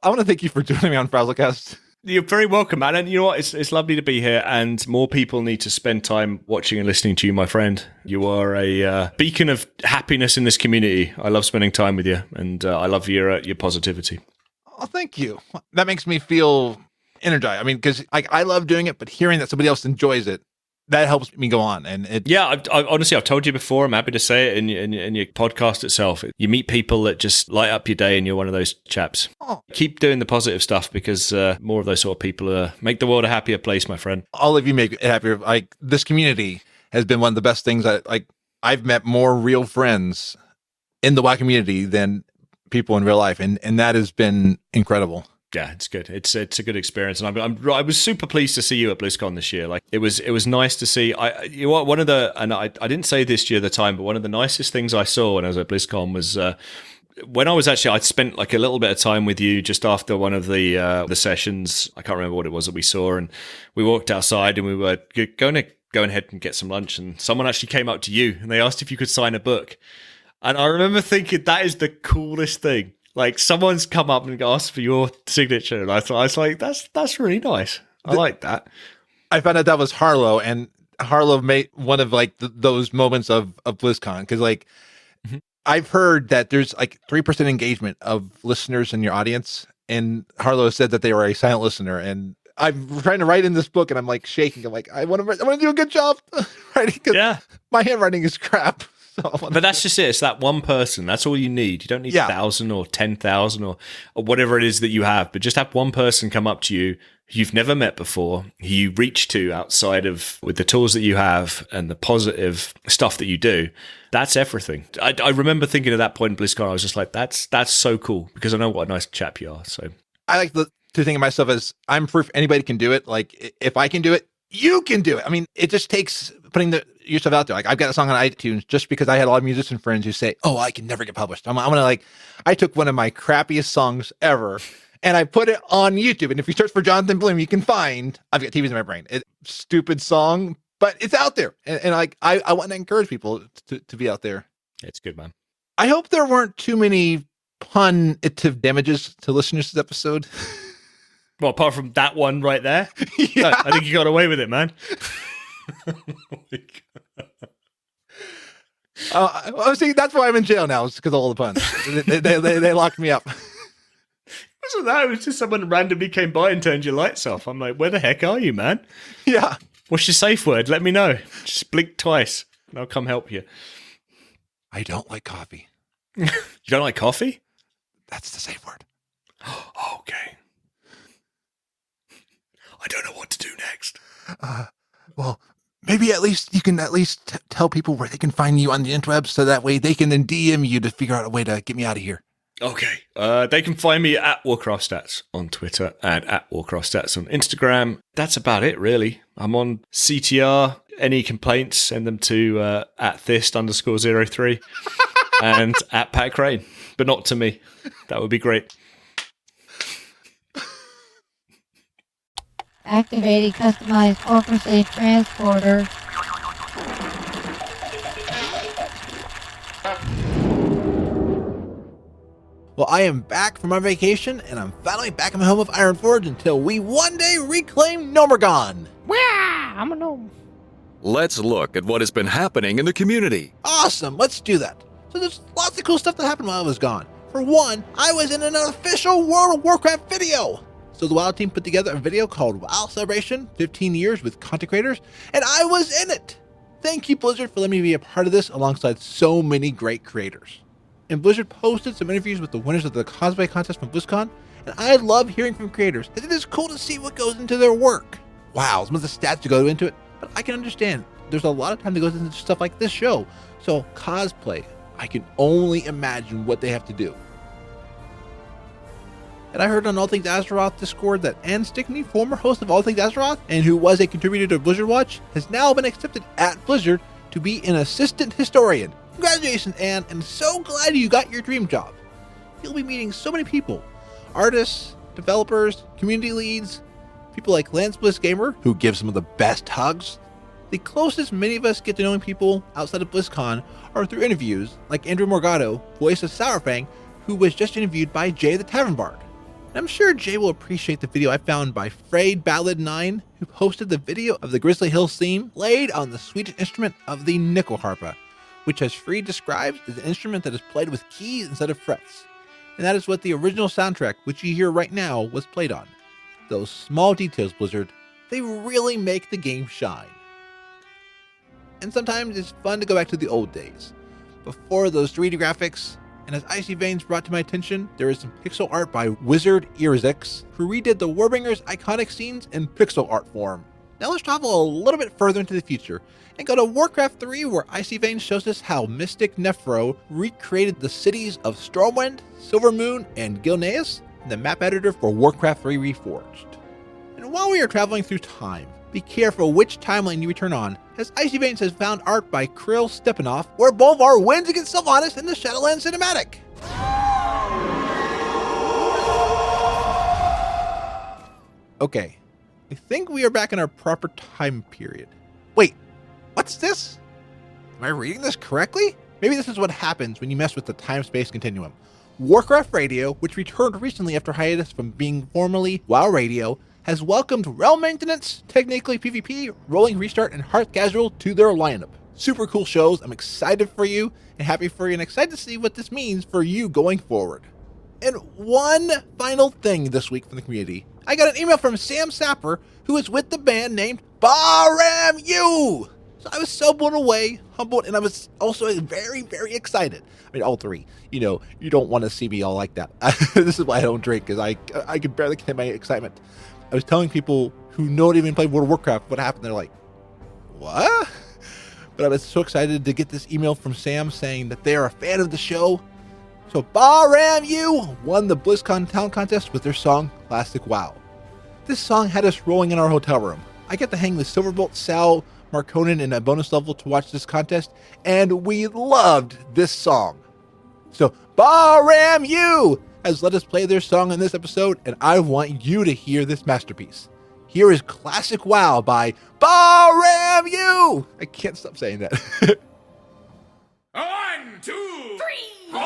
I want to thank you for joining me on FrazlCast. You're very welcome, man. And you know what? It's lovely to be here, and more people need to spend time watching and listening to you, my friend. You are a beacon of happiness in this community. I love spending time with you, and I love your positivity. Oh, thank you. That makes me feel energized. I mean, because I love doing it, but hearing that somebody else enjoys it, that helps me go on. And honestly, I've told you before. I'm happy to say it in your podcast itself. You meet people that just light up your day, and you're one of those chaps. Oh. Keep doing the positive stuff, because more of those sort of people make the world a happier place, my friend. All of you make it happier. Like, this community has been one of the best things. I've met more real friends in the WoW community than people in real life, and that has been incredible. Yeah, it's good. It's a good experience, and I was super pleased to see you at BlizzCon this year. Like, it was nice to see. I didn't say this to you at the time, but one of the nicest things I saw when I was at BlizzCon was when I'd spent like a little bit of time with you just after one of the sessions. I can't remember what it was that we saw, and we walked outside and we were going ahead and get some lunch, and someone actually came up to you and they asked if you could sign a book, and I remember thinking that is the coolest thing. Like, someone's come up and asked for your signature, and I was like, that's really nice. I like that. I found out that was Harlow, and Harlow made one of like those moments of BlizzCon, because like I've heard that there's like 3% engagement of listeners in your audience, and Harlow said that they were a silent listener, and I'm trying to write in this book, and I'm like shaking. I'm like, I want to do a good job writing. Yeah, my handwriting is crap. But that's just it. It's that one person. That's all you need. You don't need 1,000 or 10,000 or whatever it is that you have. But just have one person come up to you you've never met before, who you reach to outside of with the tools that you have and the positive stuff that you do, that's everything. I remember thinking at that point in BlizzCon, I was just like, that's so cool, because I know what a nice chap you are. So I like to think of myself as I'm proof anybody can do it. Like, if I can do it, you can do it. I mean, it just takes putting yourself out there. Like, I've got a song on iTunes just because I had a lot of musician friends who say, oh, I can never get published. I'm gonna like, I took one of my crappiest songs ever and I put it on YouTube. And if you search for Jonathan Bloom, you can find, I've got TVs in my brain. Stupid song, but it's out there. And like, I want to encourage people to be out there. It's good, man. I hope there weren't too many punitive damages to listeners this episode. Well, apart from that one right there, Yeah. No, I think you got away with it, man. See, that's why I'm in jail now. It's because of all the puns. They locked me up. Wasn't that? It was just someone randomly came by and turned your lights off. I'm like, where the heck are you, man? Yeah. What's your safe word? Let me know. Just blink twice and I'll come help you. I don't like coffee. You don't like coffee? That's the safe word. Okay. I don't know what to do next. Well, maybe at least you can tell people where they can find you on the interwebs, so that way they can then DM you to figure out a way to get me out of here. Okay. They can find me at WarcraftStats on Twitter and at WarcraftStats on Instagram. That's about it, really. I'm on CTR. Any complaints, send them to at Thist_03 and at Pat Crane, but not to me. That would be great. Activating customized Orca Safe transporter. Well, I am back from my vacation, and I'm finally back in my home of Ironforge until we one day reclaim Gnomergon. I'm a gnome. Let's look at what has been happening in the community. Awesome, let's do that. So there's lots of cool stuff that happened while I was gone. For one, I was in an official World of Warcraft video. So the WoW team put together a video called WoW Celebration, 15 years with content creators, and I was in it. Thank you, Blizzard, for letting me be a part of this alongside so many great creators. And Blizzard posted some interviews with the winners of the cosplay contest from BlizzCon, and I love hearing from creators, and it is cool to see what goes into their work. Wow, some of the stats to go into it, but I can understand there's a lot of time that goes into stuff like this show. So cosplay, I can only imagine what they have to do. And I heard on All Things Azeroth Discord that Ann Stickney, former host of All Things Azeroth, and who was a contributor to Blizzard Watch, has now been accepted at Blizzard to be an assistant historian. Congratulations, Ann, and so glad you got your dream job. You'll be meeting so many people. Artists, developers, community leads, people like Lance Bliss Gamer, who gives some of the best hugs. The closest many of us get to knowing people outside of BlizzCon are through interviews, like Andrew Morgado, voice of Sourfang, who was just interviewed by Jay the Tavern Bard. And I'm sure Jay will appreciate the video I found by Frayed Ballad 9, who posted the video of the Grizzly Hills theme played on the Swedish instrument of the Nyckelharpa, which as Freed describes is an instrument that is played with keys instead of frets. And that is what the original soundtrack, which you hear right now, was played on. Those small details, Blizzard, they really make the game shine. And sometimes it's fun to go back to the old days, before those 3D graphics. And as Icy Veins brought to my attention, there is some pixel art by Wizard Irzix, who redid the Warbinger's iconic scenes in pixel art form. Now let's travel a little bit further into the future and go to Warcraft 3, where Icy Veins shows us how Mystic Nephro recreated the cities of Stormwind, Silvermoon, and Gilneas in the map editor for Warcraft 3 Reforged. And while we are traveling through time, be careful which timeline you return on, as Icy Veins has found art by Krill Stepanov, where Bolvar wins against Sylvanas in the Shadowlands cinematic. Okay, I think we are back in our proper time period. Wait, what's this? Am I reading this correctly? Maybe this is what happens when you mess with the time-space continuum. Warcraft Radio, which returned recently after hiatus from being formerly WoW Radio, has welcomed Realm Maintenance, Technically PvP, Rolling Restart, and Hearth Casual to their lineup. Super cool shows. I'm excited for you and happy for you and excited to see what this means for you going forward. And one final thing this week from the community. I got an email from Sam Sapper, who is with the band named Baram U. So I was so blown away, humbled, and I was also very, very excited. I mean, all three. You know, you don't want to see me all like that. This is why I don't drink, because I can barely contain my excitement. I was telling people who don't even play World of Warcraft what happened. They're like, what? But I was so excited to get this email from Sam saying that they are a fan of the show. So Bahram U won the BlizzCon talent contest with their song Classic WoW. This song had us rolling in our hotel room. I got to hang with Silverbolt, Sal, Markonen in a bonus level to watch this contest, and we loved this song. So Bahram U has let us play their song in this episode, and I want you to hear this masterpiece. Here is Classic WoW by Bahram U. I can't stop saying that. 1, 2, 3, 4.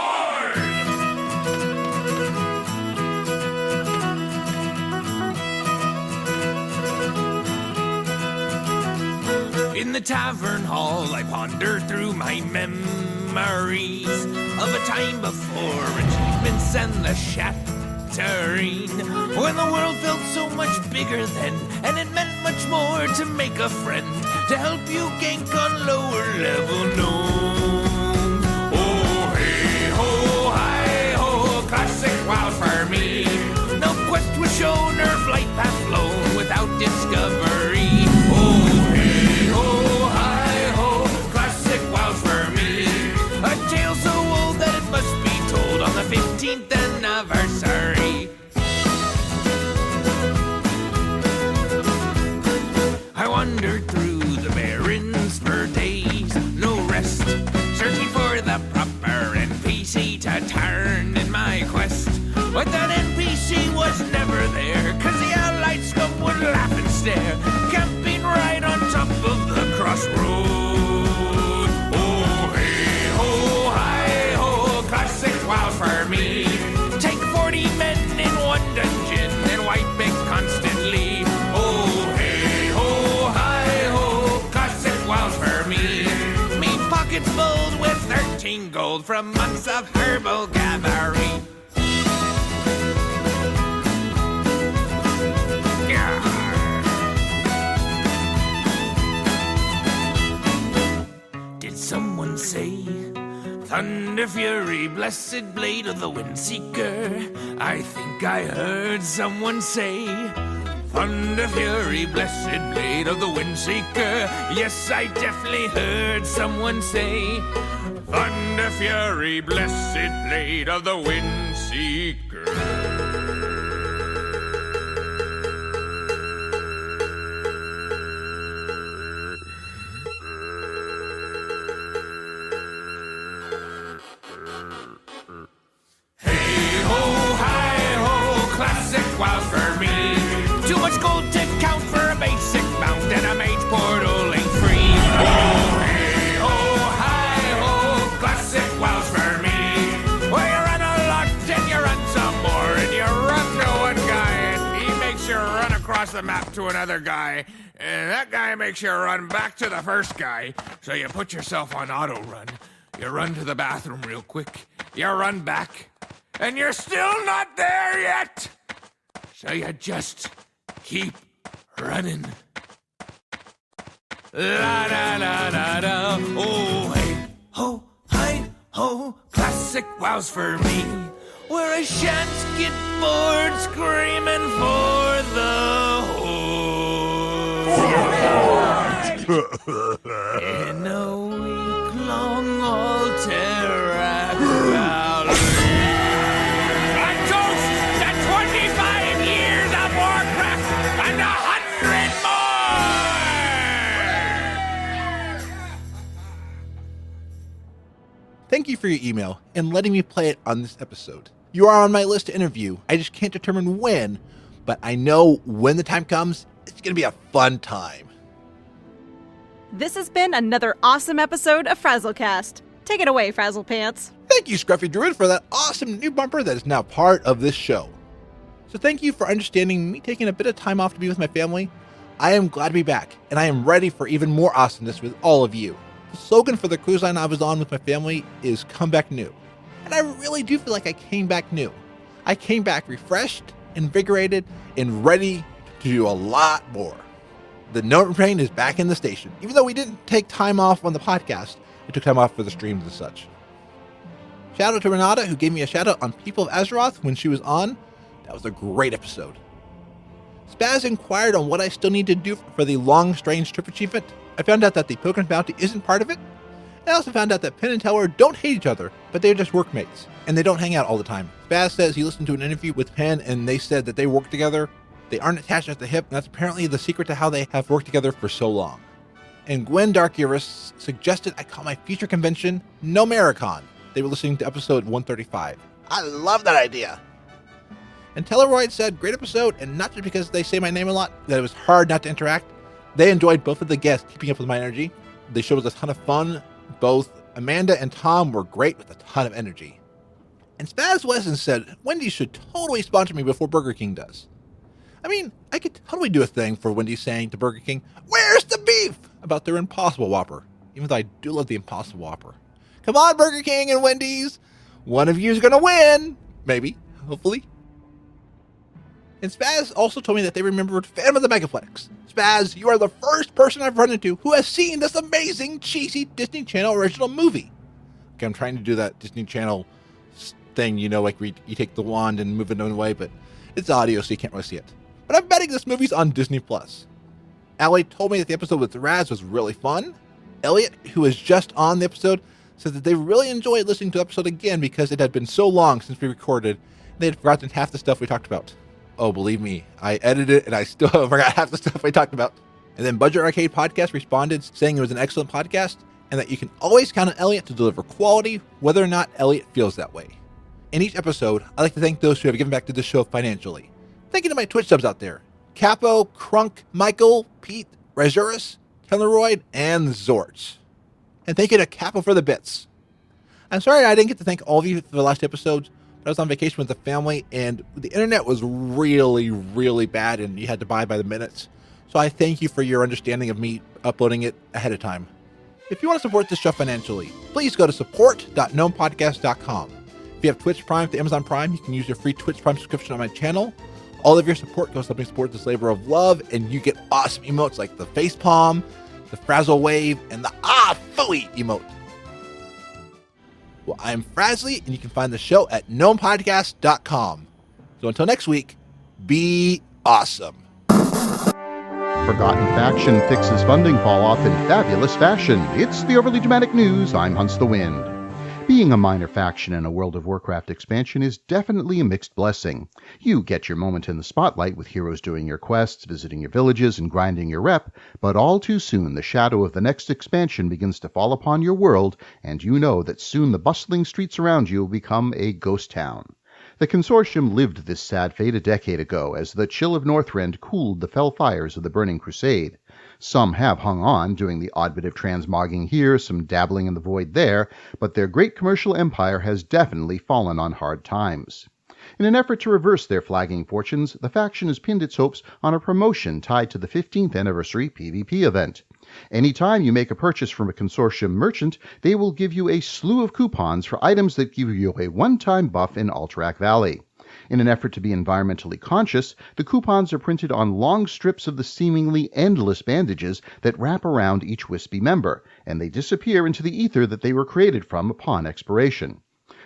In the tavern hall, I ponder through my memories of a time before achievements and the shattering, when the world felt so much bigger then, and it meant much more to make a friend, to help you gank on lower level gnomes. Oh, hey, ho, hi, ho, classic WoW for me. No quest was shown or flight path flown without discovery. Oh, hey, ho, hi, ho, classic WoW for me. A tale so old that it must be told on the 15th anniversary. I wandered through the barrens for days, no rest, searching for the proper NPC to turn in my quest. But that NPC was never there, 'cause the allied scum would laugh and stare, camping right on top of the crossroad. Oh, hey, ho, hi, ho, classic WoW for me. Take 40 men in one dungeon and wipe it constantly. Oh, hey, ho, hi, ho, classic WoW's for me. Me pockets filled with 13 gold from months of herbal gathering. Did someone say, Thunder Fury, blessed blade of the Windseeker? I think I heard someone say, Thunder Fury, blessed blade of the Windseeker. Yes, I definitely heard someone say, Thunder Fury, blessed blade of the Windseeker. WoW's for me. Too much gold to count for a basic mount, and a mage portal ain't free. Oh, hey, ho, hi, ho, classic WoW's for me. Well, you run a lot, and you run some more, and you run to one guy, and he makes you run across the map to another guy, and that guy makes you run back to the first guy, so you put yourself on auto run. You run to the bathroom real quick, you run back, and you're still not there yet! So you just keep running. La da da da da. Oh hey ho hi ho, classic WoW's for me. Where I shan't get bored screaming for the horde. In a week-long Alterac rally. I toast the 25 years of Warcraft and 100 more! Thank you for your email and letting me play it on this episode. You are on my list to interview. I just can't determine when, but I know when the time comes, it's going to be a fun time. This has been another awesome episode of FrazlCast. Take it away, Frazzlepants. Thank you, Scruffy Druid, for that awesome new bumper that is now part of this show. So thank you for understanding me taking a bit of time off to be with my family. I am glad to be back, and I am ready for even more awesomeness with all of you. The slogan for the cruise line I was on with my family is Come Back New. And I really do feel like I came back new. I came back refreshed, invigorated, and ready to do a lot more. The Gnome Train is back in the station. Even though we didn't take time off on the podcast, we took time off for the streams and such. Shout out to Renata, who gave me a shout out on People of Azeroth when she was on. That was a great episode. Spaz inquired on what I still need to do for the Long Strange Trip achievement. I found out that the Pilgrim's Bounty isn't part of it. I also found out that Penn and Teller don't hate each other, but they're just workmates, and they don't hang out all the time. Spaz says he listened to an interview with Penn, and they said that they work together. They aren't attached at the hip, and that's apparently the secret to how they have worked together for so long. And Gwen Darkiris suggested I call my future convention Gnomericon. They were listening to episode 135. I love that idea. And Telleroyd said, great episode, and not just because they say my name a lot, that it was hard not to interact. They enjoyed both of the guests keeping up with my energy. They showed us a ton of fun. Both Amanda and Tom were great with a ton of energy. And Spaz Wesson said, Wendy's should totally sponsor me before Burger King does. I mean, I could totally do a thing for Wendy's saying to Burger King, where's the beef? About their Impossible Whopper. Even though I do love the Impossible Whopper. Come on, Burger King and Wendy's. One of you is going to win. Maybe. Hopefully. And Spaz also told me that they remembered Phantom of the Megaplex. Spaz, you are the first person I've run into who has seen this amazing, cheesy Disney Channel original movie. Okay, I'm trying to do that Disney Channel thing, you know, like you take the wand and move it away, but it's audio, so you can't really see it. But I'm betting this movie's on Disney+. Allie told me that the episode with Raz was really fun. Elliot, who was just on the episode, said that they really enjoyed listening to the episode again because it had been so long since we recorded, and they had forgotten half the stuff we talked about. Oh, believe me, I edited it and I still forgot half the stuff we talked about. And then Budget Arcade Podcast responded saying it was an excellent podcast and that you can always count on Elliot to deliver quality, whether or not Elliot feels that way. In each episode, I'd like to thank those who have given back to the show financially. Thank you to my Twitch subs out there. Capo, Crunk, Michael, Pete, Razuris, Telleroyd, and Zorts. And thank you to Capo for the bits. I'm sorry I didn't get to thank all of you for the last episodes. I was on vacation with the family, and the internet was really, really bad, and you had to buy by the minutes. So I thank you for your understanding of me uploading it ahead of time. If you want to support this show financially, please go to support.gnomepodcast.com. If you have Twitch Prime to Amazon Prime, you can use your free Twitch Prime subscription on my channel. All of your support goes to helping support this labor of love, and you get awesome emotes like the facepalm, the Frazzle wave, and the phooey emote. Well, I'm Frazley, and you can find the show at gnomepodcast.com. So until next week, be awesome. Forgotten faction fixes funding fall off in fabulous fashion. It's the Overly Dramatic News. I'm Hunts the Wind. Being a minor faction in a World of Warcraft expansion is definitely a mixed blessing. You get your moment in the spotlight with heroes doing your quests, visiting your villages, and grinding your rep, but all too soon the shadow of the next expansion begins to fall upon your world, and you know that soon the bustling streets around you will become a ghost town. The Consortium lived this sad fate a decade ago as the chill of Northrend cooled the fell fires of the Burning Crusade. Some have hung on, doing the odd bit of transmogging here, some dabbling in the void there, but their great commercial empire has definitely fallen on hard times. In an effort to reverse their flagging fortunes, the faction has pinned its hopes on a promotion tied to the 15th anniversary PvP event. Anytime you make a purchase from a Consortium merchant, they will give you a slew of coupons for items that give you a one-time buff in Alterac Valley. In an effort to be environmentally conscious, the coupons are printed on long strips of the seemingly endless bandages that wrap around each wispy member, and they disappear into the ether that they were created from upon expiration.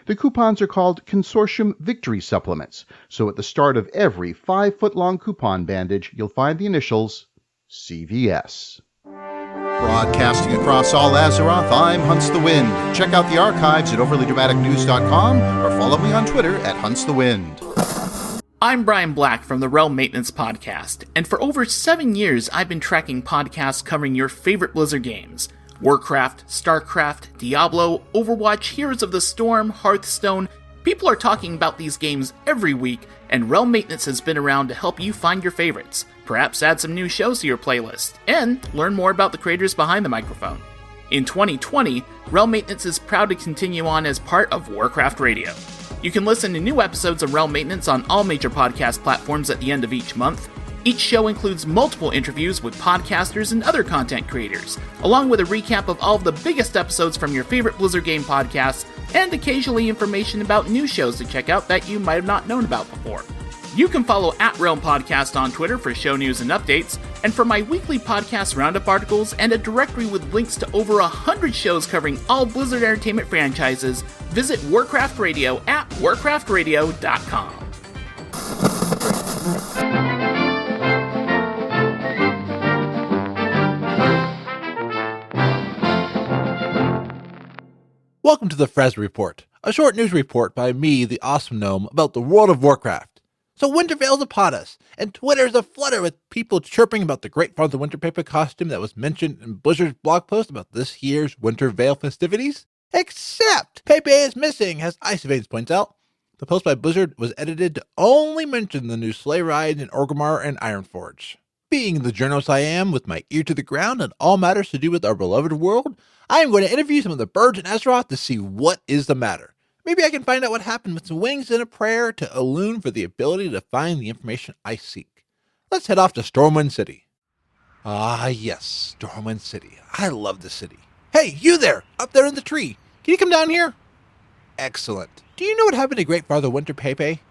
The coupons are called Consortium Victory Supplements, so at the start of every 5-foot-long coupon bandage, you'll find the initials CVS. Broadcasting across all Azeroth, I'm Hunts the Wind. Check out the archives at overlydramaticnews.com or follow me on Twitter at Hunts the Wind. I'm Brian Black from the Realm Maintenance Podcast, and for over 7 years I've been tracking podcasts covering your favorite Blizzard games. Warcraft, StarCraft, Diablo, Overwatch, Heroes of the Storm, Hearthstone. People are talking about these games every week, and Realm Maintenance has been around to help you find your favorites. Perhaps add some new shows to your playlist, and learn more about the creators behind the microphone. In 2020, Realm Maintenance is proud to continue on as part of Warcraft Radio. You can listen to new episodes of Realm Maintenance on all major podcast platforms at the end of each month. Each show includes multiple interviews with podcasters and other content creators, along with a recap of all of the biggest episodes from your favorite Blizzard game podcasts, and occasionally information about new shows to check out that you might have not known about before. You can follow @Realm Podcast on Twitter for show news and updates, and for my weekly podcast roundup articles and a directory with links to over 100 shows covering all Blizzard Entertainment franchises, visit Warcraft Radio at warcraftradio.com. Welcome to the Frazley Report, a short news report by me, the awesome gnome, about the world of Warcraft. So Wintervale's upon us, and Twitter's aflutter with people chirping about the great Father Winter Paper costume that was mentioned in Blizzard's blog post about this year's Wintervale festivities. Except Pepe is missing, as Iceveins points out. The post by Blizzard was edited to only mention the new sleigh ride in Orgrimmar and Ironforge. Being the journalist I am, with my ear to the ground on all matters to do with our beloved world, I am going to interview some of the birds in Azeroth to see what is the matter. Maybe I can find out what happened with some wings and a prayer to Elune for the ability to find the information I seek. Let's head off to Stormwind City. Ah yes, Stormwind City. I love the city. Hey, you there, up there in the tree. Can you come down here? Excellent. Do you know what happened to Great Father Winter Pepe?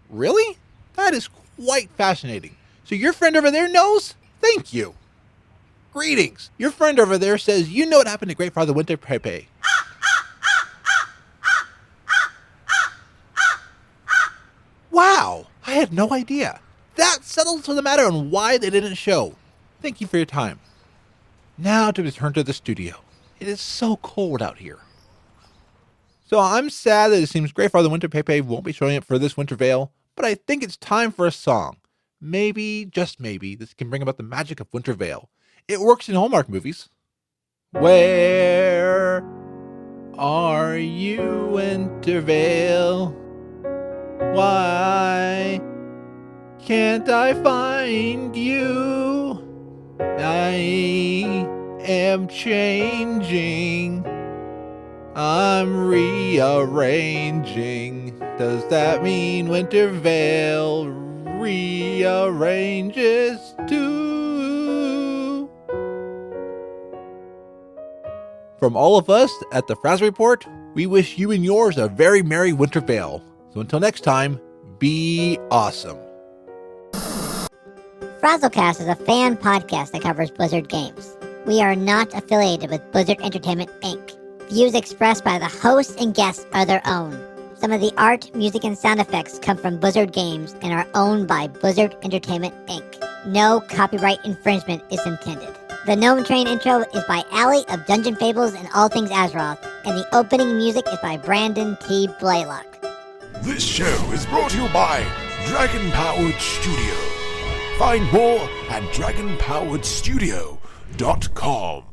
Really? That is quite fascinating. So your friend over there knows? Thank you. Greetings. Your friend over there says you know what happened to Great Father Winter Pepe. Wow, I had no idea. That settles the matter on why they didn't show. Thank you for your time. Now to return to the studio. It is so cold out here. So I'm sad that it seems Great Father Winter Pepe won't be showing up for this Wintervale, but I think it's time for a song. Maybe, just maybe, this can bring about the magic of Wintervale. It works in Hallmark movies. Where are you, Wintervale? Why can't I find you? I am changing. I'm rearranging. Does that mean Wintervale rearranges too? From all of us at the Frazley Report, we wish you and yours a very merry Wintervale. So until next time, be awesome. FrazlCast is a fan podcast that covers Blizzard games. We are not affiliated with Blizzard Entertainment, Inc. Views expressed by the hosts and guests are their own. Some of the art, music, and sound effects come from Blizzard games and are owned by Blizzard Entertainment, Inc. No copyright infringement is intended. The Gnome Train Intro is by Allie of Dungeon Fables and All Things Azeroth, and the opening music is by Brandon T. Blaylock. This show is brought to you by Dragon Powered Studio. Find more at dragonpoweredstudio.com.